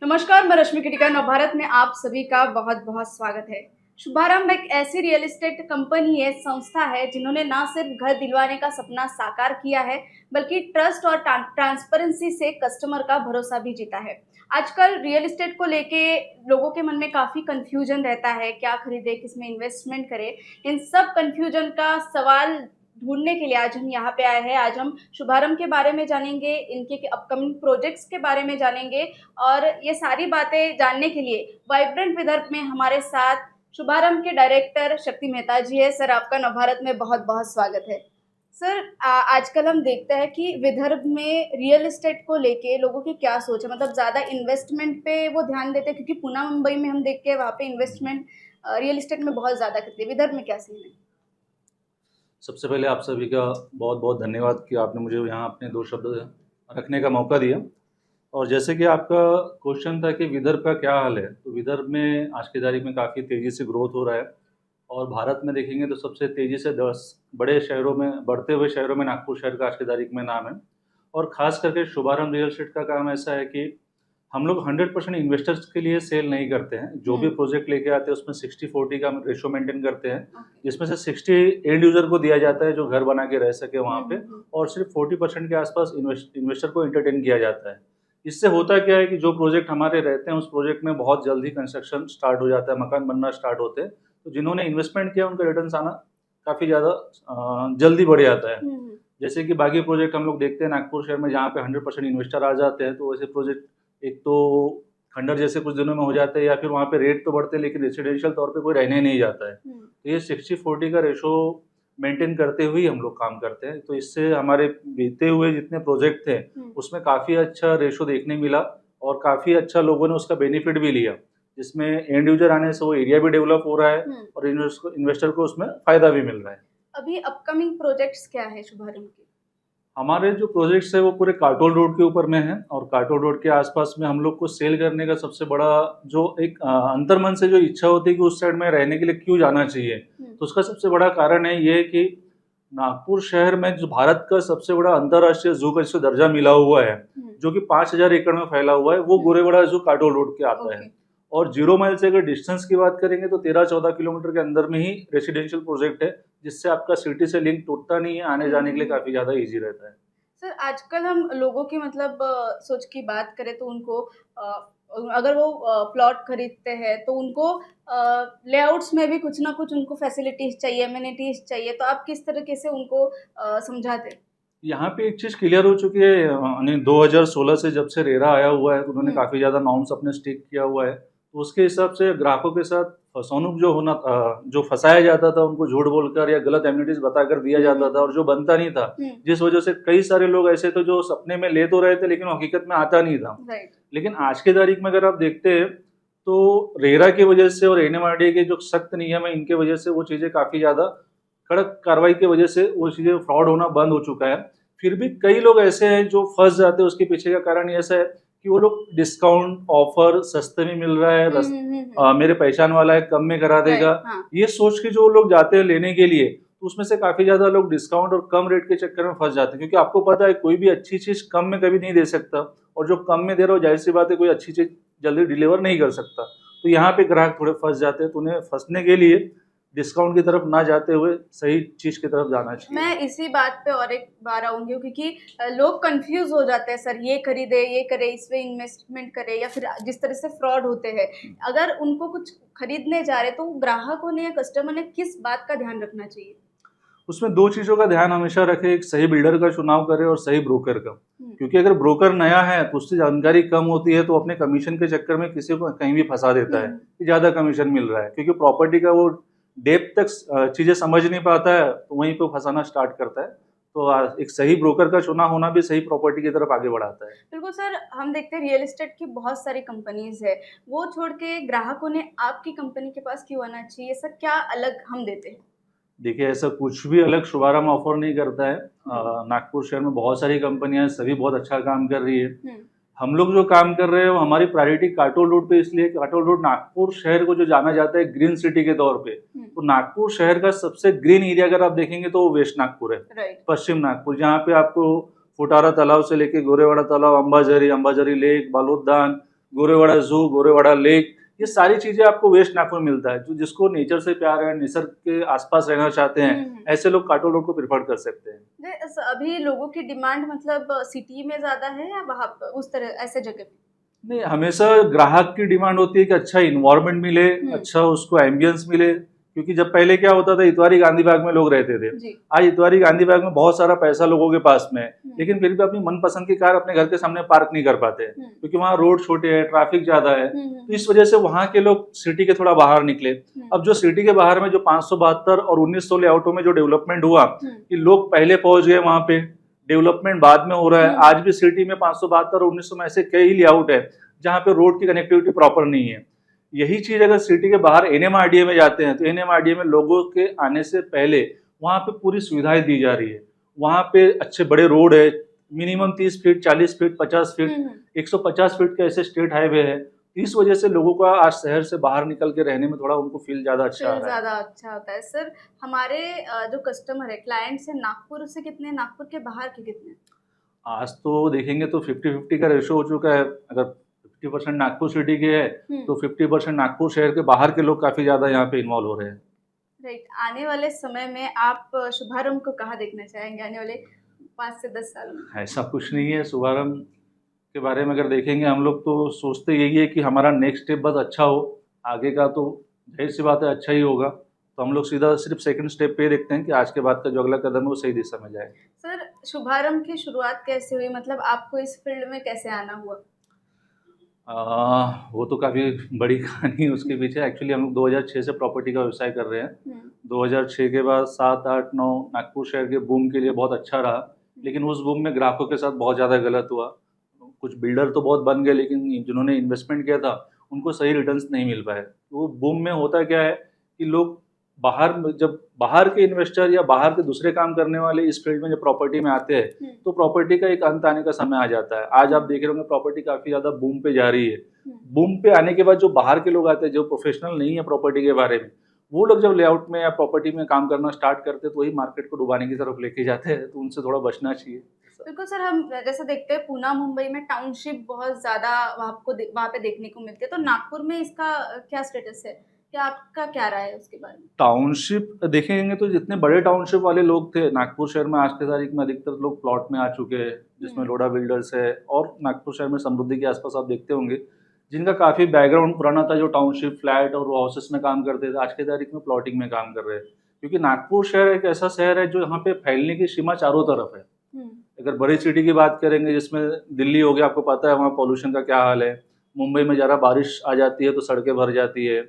नमस्कार, मैं रश्मि किटिका। नवभारत में आप सभी का बहुत बहुत स्वागत है। शुभारंभ एक ऐसी रियल एस्टेट कंपनी है, संस्था है, जिन्होंने ना सिर्फ घर दिलवाने का सपना साकार किया है, बल्कि ट्रस्ट और ट्रांसपेरेंसी से कस्टमर का भरोसा भी जीता है। आजकल रियल एस्टेट को लेके लोगों के मन में काफ़ी कन्फ्यूजन रहता है, क्या खरीदे, किसमें इन्वेस्टमेंट करें। इन सब कन्फ्यूजन का सवाल ढूँढने के लिए आज हम यहाँ पे आए हैं। आज हम शुभारंभ के बारे में जानेंगे, इनके अपकमिंग प्रोजेक्ट्स के बारे में जानेंगे और ये सारी बातें जानने के लिए वाइब्रेंट विदर्भ में हमारे साथ शुभारंभ के डायरेक्टर शक्ति मेहता जी है। सर, आपका नवभारत में बहुत-बहुत स्वागत है। सर, आजकल हम देखते हैं कि विदर्भ में रियल एस्टेट को लेके लोगों की क्या सोच है? मतलब ज़्यादा इन्वेस्टमेंट पे वो ध्यान देते हैं, क्योंकि पुणे, मुंबई में हम देखते हैं वहाँ पे इन्वेस्टमेंट रियल एस्टेट में बहुत ज़्यादा करते हैं। विदर्भ में क्या सीन है? सबसे पहले आप सभी का बहुत बहुत धन्यवाद कि आपने मुझे यहाँ अपने दो शब्द रखने का मौका दिया। और जैसे कि आपका क्वेश्चन था कि विदर्भ का क्या हाल है, तो विदर्भ में आज की तारीख में काफ़ी तेज़ी से ग्रोथ हो रहा है। और भारत में देखेंगे तो सबसे तेज़ी से 10 बड़े शहरों में, बढ़ते हुए शहरों में नागपुर शहर का आज की तारीख में नाम है। और ख़ास करके शुभारंभ रियल एस्टेट का काम ऐसा है कि हम लोग 100% इन्वेस्टर्स के लिए सेल नहीं करते हैं। जो भी प्रोजेक्ट लेके आते हैं उसमें 60-40 का रेशो मेंटेन करते हैं, जिसमें से 60 एंड यूजर को दिया जाता है जो घर बना के रह सके वहाँ पे, और सिर्फ 40% के आसपास इन्वेस्टर को एंटरटेन किया जाता है। इससे होता क्या है कि जो प्रोजेक्ट हमारे रहते हैं उस प्रोजेक्ट में बहुत जल्दी कंस्ट्रक्शन स्टार्ट हो जाता है, मकान बनना स्टार्ट होते हैं। तो जिन्होंने इन्वेस्टमेंट किया उनका रिटर्न आना काफ़ी ज़्यादा जल्दी बढ़ जाता है। जैसे कि बाकी प्रोजेक्ट हम लोग देखते हैं नागपुर शहर में, जहाँ पे 100% इन्वेस्टर आ जाते हैं, तो वैसे प्रोजेक्ट एक तो खंडर जैसे कुछ दिनों में हो जाते हैं, या फिर वहाँ पे रेट तो बढ़ते हैं लेकिन रेसिडेंशियल तौर पे कोई रहने नहीं जाता है। तो ये 60-40 का रेशो मेंटेन करते हुए हम लोग काम करते हैं। तो इससे हमारे बीते हुए जितने प्रोजेक्ट थे उसमें काफ़ी अच्छा रेशो देखने मिला और काफ़ी अच्छा लोगों ने उसका बेनिफिट भी लिया, जिसमें एंड यूजर आने से वो एरिया भी डेवलप हो रहा है और इन्वेस्टर को उसमें फ़ायदा भी मिल रहा है। अभी अपकमिंग प्रोजेक्ट्स क्या है शुभारंभ के? हमारे जो प्रोजेक्ट्स है वो पूरे काटोल रोड के ऊपर में है, और काटोल रोड के आसपास में हम लोग को सेल करने का सबसे बड़ा जो एक अंतर्मन से जो इच्छा होती है कि उस साइड में रहने के लिए क्यों जाना चाहिए, तो उसका सबसे बड़ा कारण है ये कि नागपुर शहर में जो भारत का सबसे बड़ा अंतर्राष्ट्रीय जू का जिसको दर्जा मिला हुआ है, जो कि 5000 एकड़ में फैला हुआ है, वो गोरेवाड़ा जू काटोल रोड के आता है। और 0 माइल से अगर डिस्टेंस की बात करेंगे तो 13-14 किलोमीटर के अंदर में ही रेसिडेंशियल प्रोजेक्ट है, जिससे आपका सिटी से लिंक टूटता नहीं है, आने जाने के लिए काफ़ी ज़्यादा ईजी रहता है। सर, आजकल हम लोगों की मतलब सोच की बात करें तो उनको अगर वो प्लॉट खरीदते हैं तो उनको लेआउट्स में भी कुछ ना कुछ उनको फैसिलिटीज़ चाहिए, एमेनिटीज़ चाहिए, तो आप किस तरीके से उनको समझाते हैं? यहाँ पे एक चीज़ क्लियर हो चुकी है, यानी 2016 से जब से रेरा आया हुआ है तो उन्होंने काफ़ी ज़्यादा नॉर्म्स अपने स्टिक किया हुआ है। तो उसके हिसाब से ग्राहकों के साथ फसौनुक जो होना, जो फंसाया जाता था, उनको झूठ बोलकर या गलत एम्यूनिटीज बताकर दिया जाता था और जो बनता नहीं था, जिस वजह से कई सारे लोग ऐसे थे जो सपने में ले तो रहे थे लेकिन हकीकत में आता नहीं था। लेकिन आज की तारीख में अगर आप देखते हैं तो रेरा की वजह से और एनएमआरडीए के जो सख्त नियम है, इनके वजह से वो चीज़ें काफ़ी ज़्यादा कड़क कार्रवाई की वजह से वो चीज़ें फ्रॉड होना बंद हो चुका है। फिर भी कई लोग ऐसे हैं जो फंस जाते हैं। उसके पीछे का कारण ऐसा है कि वो लोग डिस्काउंट ऑफर सस्ते में मिल रहा है, मेरे पहचान वाला है, कम में करा देगा, ये सोच के जो लोग जाते हैं लेने के लिए, तो उसमें से काफी ज्यादा लोग डिस्काउंट और कम रेट के चक्कर में फंस जाते हैं। क्योंकि आपको पता है कोई भी अच्छी चीज कम में कभी नहीं दे सकता, और जो कम में दे रहा हो जाहिर सी बात है कोई अच्छी चीज जल्दी डिलीवर नहीं कर सकता। तो यहाँ पे ग्राहक थोड़े फंस जाते हैं। तो उन्हें फंसने के लिए डिस्काउंट की तरफ ना जाते हुए सही चीज की तरफ जाना चाहिए। मैं इसी बात पे और एक बार आऊंगी, क्योंकि लोग कंफ्यूज हो जाते हैं, सर ये खरीदे, ये करे, इसमें इन्वेस्टमेंट करे, या फिर जिस तरह से फ्रॉड होते हैं। अगर उनको कुछ खरीदने जा रहे तो ग्राहकों ने या कस्टमर ने किस बात का ध्यान रखना चाहिए? उसमें 2 चीज़ों का ध्यान हमेशा रखें, एक सही बिल्डर का चुनाव करें और सही ब्रोकर का। क्योंकि अगर ब्रोकर नया है तो उससे जानकारी कम होती है, तो अपने कमीशन के चक्कर में किसी को कहीं भी फंसा देता है कि ज़्यादा कमीशन मिल रहा है, क्योंकि प्रॉपर्टी का वो डेप्थ तक चीज़ें समझ नहीं पाता है, तो वहीं पे फंसाना स्टार्ट करता है। तो एक सही ब्रोकर का चुनाव होना भी सही प्रॉपर्टी की तरफ आगे बढ़ाता है। बिल्कुल सर, हम देखते हैं रियल एस्टेट की बहुत सारी कंपनीज है, वो छोड़ के ग्राहकों ने आपकी कंपनी के पास क्यों आना चाहिए? ऐसा क्या अलग हम देते हैं? देखिए, ऐसा कुछ भी अलग शुभारंभ ऑफर नहीं करता है। नागपुर शहर में बहुत सारी कंपनियां हैं, सभी बहुत अच्छा काम कर रही है। हम लोग जो काम कर रहे हैं वो हमारी प्रायोरिटी काटोल रोड पे इसलिए, काटोल रोड नागपुर शहर को जो जाना जाता है ग्रीन सिटी के तौर पे, तो नागपुर शहर का सबसे ग्रीन एरिया अगर आप देखेंगे तो वो वेस्ट नागपुर है, पश्चिम नागपुर, जहाँ पे आपको फुटारा तालाब से लेके गोरेवाड़ा तालाब, अंबाझरी लेक, बालोद्यान, गोरेवाड़ा जू, गोरेवाड़ा लेक, ये सारी चीजें आपको वेस्ट नागपुर में मिलता है। जो जिसको नेचर से प्यार है, निसर्ग के आसपास रहना चाहते हैं, ऐसे लोग काटो रोड को प्रेफर कर सकते हैं। अभी लोगों की डिमांड मतलब सिटी में ज्यादा है या वहाँ पर उस तरह ऐसे जगह पे? नहीं, हमेशा ग्राहक की डिमांड होती है कि अच्छा इन्वायरमेंट मिले, अच्छा उसको एम्बियंस मिले। क्योंकि जब पहले क्या होता था, इतवारी गांधी बाग में लोग रहते थे, जी। आज इतवारी गांधी बाग में बहुत सारा पैसा लोगों के पास में है, लेकिन फिर भी अपनी मनपसंद की कार अपने घर के सामने पार्क नहीं कर पाते हैं, क्योंकि वहाँ रोड छोटे हैं, ट्रैफिक ज्यादा है। तो इस वजह से वहाँ के लोग सिटी के थोड़ा बाहर निकले। अब जो सिटी के बाहर में जो 572 और 1900 लेआउटों में जो डेवलपमेंट हुआ, कि लोग पहले पहुंच गए वहां पे, डेवलपमेंट बाद में हो रहा है। आज भी सिटी में 572 और 1900 में ऐसे कई लेआउट है जहाँ पे रोड की कनेक्टिविटी प्रॉपर नहीं है। यही चीज अगर सिटी के बाहर एनएमआरडीए में जाते हैं, तो एनएमआरडीए में लोगों के आने से पहले वहां पे पूरी सुविधाएं दी जा रही है। वहां पे अच्छे बड़े रोड है, minimum 30 feet, 40 feet, 50 feet, 150 feet के ऐसे स्टेट हाईवे है। इस वजह से लोगों का आज शहर से बाहर निकल के रहने में थोड़ा उनको फील ज्यादा अच्छा आ रहा है। ज्यादा अच्छा होता है। सर, हमारे जो कस्टमर है, क्लाइंट्स है, नागपुर से कितने, नागपुर के बाहर के कितने? आज तो देखेंगे तो 50-50 का रेशो हो चुका है। अगर 50% नागपुर सिटी के है, तो 50% नागपुर शहर के बाहर के लोग काफी ज्यादा यहाँ पे इन्वॉल्व हो रहे हैं। राइट। आने वाले समय में आप शुभारंभ को कहाँ देखना चाहेंगे आने वाले 5 से 10 साल में? ऐसा कुछ नहीं है। शुभारंभ के बारे में अगर देखेंगे हम लोग, तो सोचते यही है कि हमारा नेक्स्ट स्टेप बस अच्छा हो। आगे का तो जाहिर सी बात है अच्छा ही होगा। तो हम लोग सीधा सिर्फ सेकंड स्टेप पे देखते हैं कि आज के बाद का जो अगला कदम है वो सही दिशा में जाए। सर, शुभारंभ की शुरुआत कैसे हुई, मतलब आपको इस फील्ड में कैसे आना हुआ? वो तो काफ़ी बड़ी कहानी है उसके पीछे। एक्चुअली हम लोग 2006 से प्रॉपर्टी का व्यवसाय कर रहे हैं। 2006 के बाद 7, 8, 9 नागपुर शहर के बूम के लिए बहुत अच्छा रहा, लेकिन उस बूम में ग्राहकों के साथ बहुत ज़्यादा गलत हुआ। कुछ बिल्डर तो बहुत बन गए, लेकिन जिन्होंने इन्वेस्टमेंट किया था उनको सही रिटर्न्स नहीं मिल पाए। तो बूम में होता क्या है कि लोग जब बाहर के इन्वेस्टर या बाहर के दूसरे काम करने वाले इस फील्ड में जब प्रॉपर्टी में आते हैं, तो प्रॉपर्टी का एक अंत आने का समय आ जाता है। आज आप देख रहे होंगे प्रॉपर्टी काफी ज्यादा बूम पे जा रही है। बूम पे आने के बाद जो बाहर के लोग आते हैं, जो प्रोफेशनल नहीं है प्रॉपर्टी के बारे में, वो लोग जब लेआउट में या प्रॉपर्टी में काम करना स्टार्ट करते हैं, तो वही मार्केट को डुबाने की तरफ लेके जाते हैं। तो उनसे थोड़ा बचना चाहिए। बिल्कुल सर, हम जैसे देखते हैं पूना मुंबई में टाउनशिप बहुत ज्यादा वहाँ पे देखने को मिलती है, तो नागपुर में इसका क्या स्टेटस है, क्या आपका क्या राय है उसके बारे में? टाउनशिप देखेंगे तो जितने बड़े टाउनशिप वाले लोग थे नागपुर शहर में, आज के तारीख में अधिकतर लोग प्लॉट में आ चुके हैं, जिसमें लोडा बिल्डर्स है। और नागपुर शहर में समृद्धि के आसपास आप देखते होंगे जिनका काफी बैकग्राउंड पुराना था, जो टाउनशिप फ्लैट और हाउसेस में काम करते थे, आज के तारीख में प्लॉटिंग में काम कर रहे हैं। क्योंकि नागपुर शहर एक ऐसा शहर है जो यहाँ पे फैलने की सीमा चारों तरफ है। अगर बड़ी सिटी की बात करेंगे, जिसमें दिल्ली हो गया, आपको पता है वहाँ पॉल्यूशन का क्या हाल है। मुंबई में जरा बारिश आ जाती है तो सड़कें भर जाती है।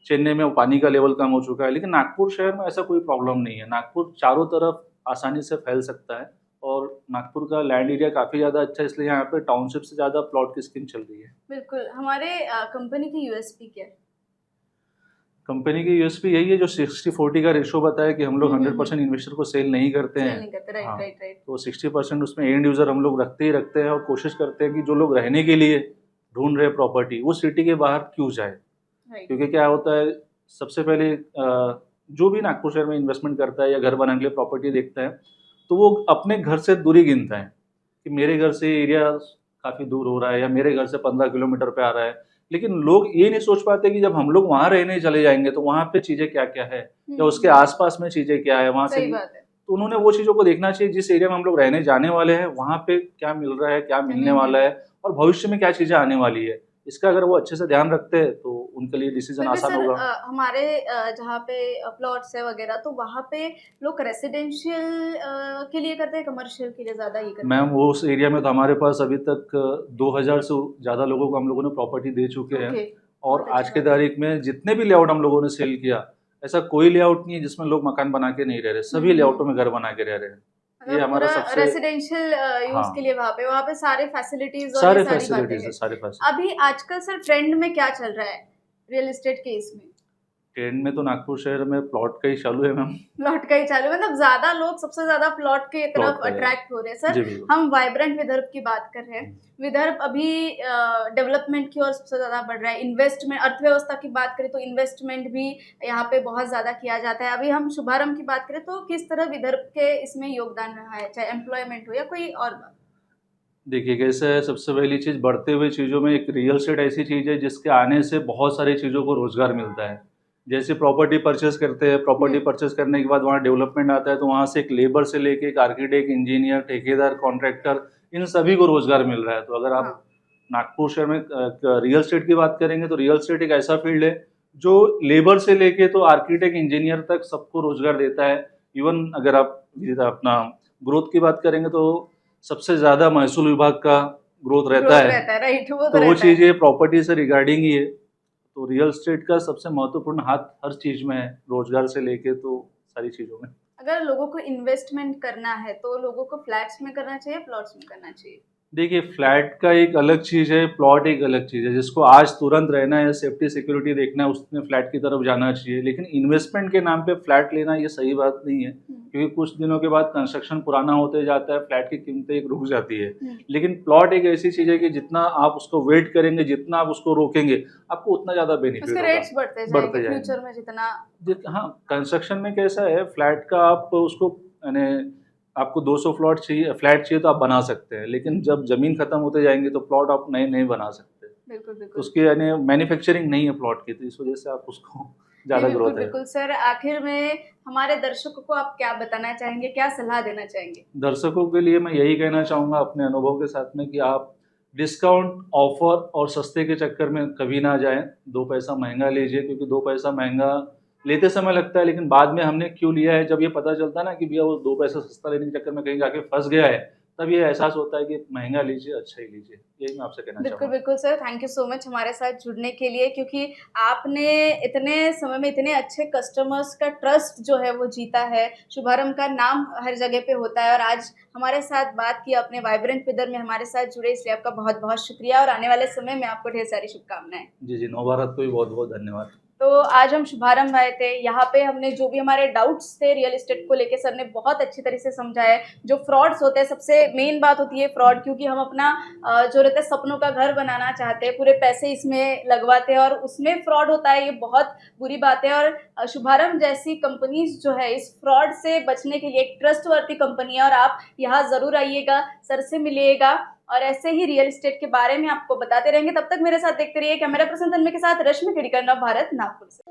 चेन्नई में पानी का लेवल कम हो चुका है, लेकिन नागपुर शहर में ऐसा कोई प्रॉब्लम नहीं है। नागपुर चारों तरफ आसानी से फैल सकता है, और नागपुर का लैंड एरिया काफ़ी ज़्यादा अच्छा है, इसलिए यहाँ पे टाउनशिप से ज़्यादा प्लॉट की स्कीम चल रही है। बिल्कुल। हमारे कंपनी की यूएसपी क्या है? कंपनी की यूएसपी यही है, जो 60-40 का रेशो बताया कि हम लोग 100% इन्वेस्टर को सेल नहीं करते हैं। राइट, हाँ, राइट, राइट। तो 60% उसमें एंड यूजर हम लोग रखते ही रखते हैं, और कोशिश करते हैं कि जो लोग रहने के लिए ढूंढ रहे प्रॉपर्टी, वो सिटी के बाहर क्यों जाए। क्योंकि क्या होता है, सबसे पहले जो भी नागपुर शहर में इन्वेस्टमेंट करता है या घर बनाने के लिए प्रॉपर्टी देखता है, तो वो अपने घर से दूरी गिनता है कि मेरे घर से एरिया काफ़ी दूर हो रहा है, या मेरे घर से 15 किलोमीटर पे आ रहा है। लेकिन लोग ये नहीं सोच पाते कि जब हम लोग वहाँ रहने चले जाएंगे तो वहाँ पे चीज़ें क्या क्या है, या उसके आसपास में चीज़ें क्या है वहाँ से। तो उन्होंने वो चीज़ों को देखना चाहिए, जिस एरिया में हम लोग रहने जाने वाले हैं वहाँ पे क्या मिल रहा है, क्या मिलने वाला है, और भविष्य में क्या चीज़ें आने वाली है। इसका अगर वो अच्छे से ध्यान रखते हैं तो उनके लिए डिसीजन आसान होगा। हमारे जहाँ पे प्लॉट्स है वगैरह, तो वहाँ पे लोग रेसिडेंशियल के लिए करते हैं, कमर्शियल के लिए ज्यादा ये करते हैं? मैम, वो उस एरिया में तो हमारे पास अभी तक 2000 से ज़्यादा लोगों को हम लोगों ने प्रॉपर्टी दे चुके हैं। और आज के तारीख में जितने भी लेआउट हम लोगों ने सेल किया, ऐसा कोई लेआउट नहीं है जिसमें लोग मकान बना के नहीं रह रहे। सभी लेआउटों में घर बना के रह रहे हैं। ये हमारा सबसे रेसिडेंशियल यूज के लिए वहाँ पे सारे फैसिलिटीज और सारे ये सारी फैसिलिटीज बातें है, हैं। सारे फैसिलिटीज। अभी आजकल सर ट्रेंड में क्या चल रहा है रियल एस्टेट के इसमें? ट्रेंड में तो नागपुर शहर में प्लॉट का ही चालू है मैम। प्लॉट का ही चालू, मतलब ज्यादा लोग सबसे ज्यादा प्लॉट के तरफ अट्रैक्ट हो रहे हैं। सर, हम वाइब्रेंट विदर्भ की बात कर रहे हैं। विदर्भ अभी डेवलपमेंट की ओर सबसे ज्यादा बढ़ रहा है। इन्वेस्टमेंट, अर्थव्यवस्था की बात करें तो इन्वेस्टमेंट भी यहाँ पे बहुत ज्यादा किया जाता है। अभी हम शुभारंभ की बात करें तो किस तरह विदर्भ के इसमें योगदान रहा है, चाहे एम्प्लॉयमेंट हो या कोई और बात? देखिए कैसा है, सबसे पहली चीज़ बढ़ते हुए चीज़ों में एक रियल एस्टेट ऐसी चीज़ है जिसके आने से बहुत सारी चीज़ों को रोज़गार मिलता है। जैसे प्रॉपर्टी परचेज़ करते हैं, प्रॉपर्टी हम्म। परचेज़ करने के बाद वहाँ डेवलपमेंट आता है, तो वहाँ से एक लेबर से लेके एक आर्किटेक्ट, इंजीनियर, ठेकेदार, कॉन्ट्रैक्टर, इन सभी को रोज़गार मिल रहा है। तो अगर आप हाँ। नागपुर शहर में रियल एस्टेट की बात करेंगे तो रियल एस्टेट एक ऐसा फील्ड है जो लेबर से लेके तो आर्किटेक्ट, इंजीनियर तक सबको रोज़गार देता है। इवन अगर आप अपना ग्रोथ की बात करेंगे तो सबसे ज़्यादा महसूल विभाग का ग्रोथ रहता ग्रोथ है। रहता है, राइट, वो तो तो वो रहता है। चीज़ ये प्रॉपर्टी से रिगार्डिंग ही है। तो रियल एस्टेट का सबसे महत्वपूर्ण हाथ हर चीज़ में है, रोज़गार से लेके तो सारी चीज़ों में। अगर लोगों को इन्वेस्टमेंट करना है तो लोगों को फ्लैट्स में करना चाहिए, प्लॉट्स में करना चाहिए? देखिए, फ्लैट का एक अलग चीज़ है, प्लॉट एक अलग चीज़ है। जिसको आज तुरंत रहना है, सेफ्टी सिक्योरिटी देखना है, उसने फ्लैट की तरफ जाना चाहिए। लेकिन इन्वेस्टमेंट के नाम पे फ्लैट लेना ये सही बात नहीं है, क्योंकि कुछ दिनों के बाद कंस्ट्रक्शन पुराना होते जाता है, फ्लैट की कीमतें एक रुक जाती है। लेकिन प्लॉट एक ऐसी चीज़ है कि जितना आप उसको वेट करेंगे, जितना आप उसको रोकेंगे, आपको उतना ज़्यादा बेनिफिट उसके होगा, रेट्स बढ़ते जाएंगे बढ़ते जाएँगे। फ्यूचर में जितना। हाँ, कंस्ट्रक्शन में कैसा है, फ्लैट का आप उसको यानी आपको 200 फ्लैट चाहिए तो आप बना सकते हैं, लेकिन जब ज़मीन खत्म होते जाएँगे तो प्लॉट आप नए नहीं बना सकते। बिल्कुल, तो बिल्कुल। उसकी यानी मैन्युफैक्चरिंग नहीं है प्लॉट की, तो इस वज़ह से आप उसको नहीं, ज़्यादा बिल्कुल, ग्रोथ है। बिल्कुल सर, आखिर में हमारे दर्शकों को आप क्या बताना चाहेंगे, क्या सलाह देना चाहेंगे? दर्शकों के लिए मैं यही कहना चाहूँगा अपने अनुभव के साथ में कि आप डिस्काउंट, ऑफ़र और सस्ते के चक्कर में कभी ना जाएँ। 2 पैसा महँगा लीजिए, क्योंकि 2 पैसा महँगा लेते समय लगता है, लेकिन बाद में हमने क्यों लिया है, जब ये पता चलता है ना कि भैया वो 2 पैसा सस्ता लेने के चक्कर में कहीं जाके फँस गया है, तब ये एहसास होता है कि महँगा लीजिए, अच्छा ही लीजिए। यही मैं आपसे कहना बिल्कुल, चाहूँगा। बिल्कुल sir, thank you so much हमारे साथ जुड़ने के लिए, क्योंकि आपने इतने समय में इतने अच्छे कस्टमर्स का ट्रस्ट जो है वो जीता है। शुभारंभ का नाम हर जगह पे होता है और आज हमारे साथ बात की आपने, वाइब्रेंट वेदर में हमारे साथ जुड़े, इसलिए आपका बहुत-बहुत शुक्रिया और आने वाले समय में आपको ढेर सारी शुभकामनाएँ। जी, जी, नवभारत को भी बहुत-बहुत धन्यवाद। तो आज हम शुभारंभ आए थे, यहाँ पे हमने जो भी हमारे डाउट्स थे रियल एस्टेट को लेके, सर ने बहुत अच्छी तरह से समझाया है। जो फ्रॉड्स होते हैं, सबसे मेन बात होती है फ्रॉड, क्योंकि हम अपना जो रहता है सपनों का घर बनाना चाहते हैं, पूरे पैसे इसमें लगवाते हैं और उसमें फ्रॉड होता है, ये बहुत बुरी बात है। और शुभारंभ जैसी कंपनीज जो है इस फ्रॉड से बचने के लिए एक ट्रस्टवर्थी कंपनी है और आप यहाँ ज़रूर आइएगा, सर से मिलिएगा और ऐसे ही रियल एस्टेट के बारे में आपको बताते रहेंगे। तब तक मेरे साथ देखते रहिए। कैमरा पर्सन तन्मय के साथ रश्मि खिड़कर, नव भारत, नागपुर से।